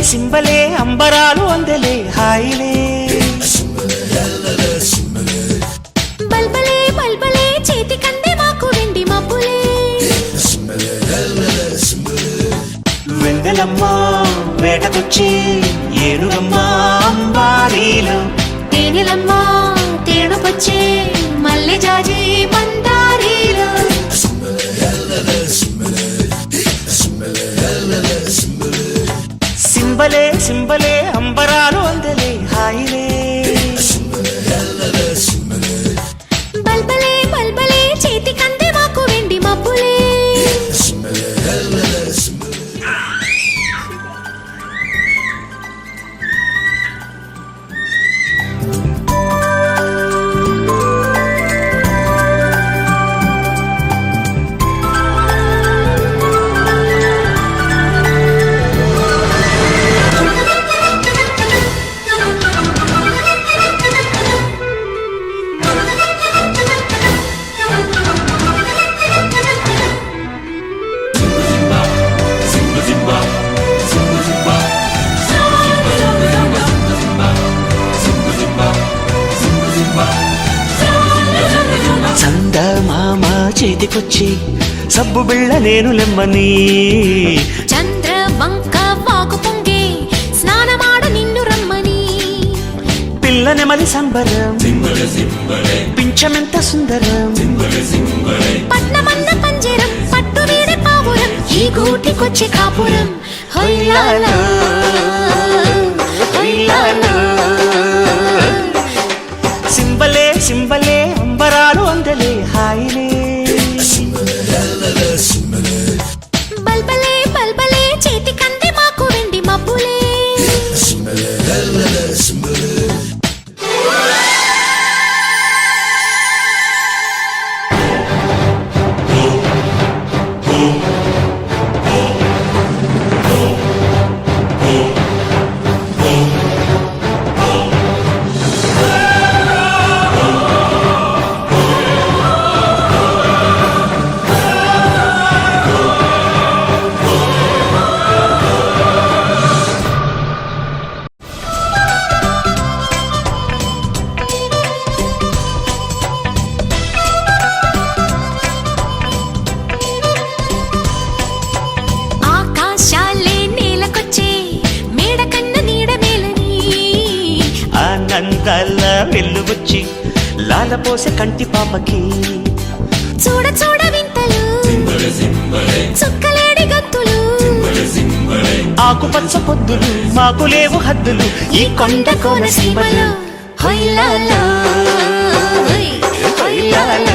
సింబలే అంబరాలు అందలే హాయిలే బల్బలే బల్బలే చేతి కందే మాకు వెండి మబ్బులే వెంగలమ్మ వేటకొచ్చి ఏనుగమ్మ అంబారీలు తేనెలమ్మ తేనుకొచ్చే మల్లె జాజి మందారీలు సింబలే సింబలే అంబరాలు అందలే హాయిలే బల్బలే బల్బలే చేతి కందే మాకు వెండి మబ్బులే చందమామ చేతికొచ్చి సబ్బు బిళ్ళ నేను లెమ్మని చంద్ర వంక వాకు పొంగే స్నానమాడు నిన్ను రమ్మని పిల్ల నెమలి సంబరం పింఛమెంత సుందరం పట్నమంద పంజరం పట్టు వీడి పావురం ఈ గూటికొచ్చే కాపురం హొయ్యాలో హొయ్యాలో సింబలే సింబలే అంబరాలు అందలే హాయిలే బల్బలే బల్బలే చేతి కంది మాకు వెండి మబ్బులే ఆనందాల వెల్లువచ్చి లాలపోసే కంటి పాపకి చూడ చూడ వింతలు చుక్కలేడి గంతులు ఆకుపచ్చ పొద్దులు మాకు లేవు హద్దులు ఈ కొండ కోన సీమలో హొయ్యాలో హొయ్యాలో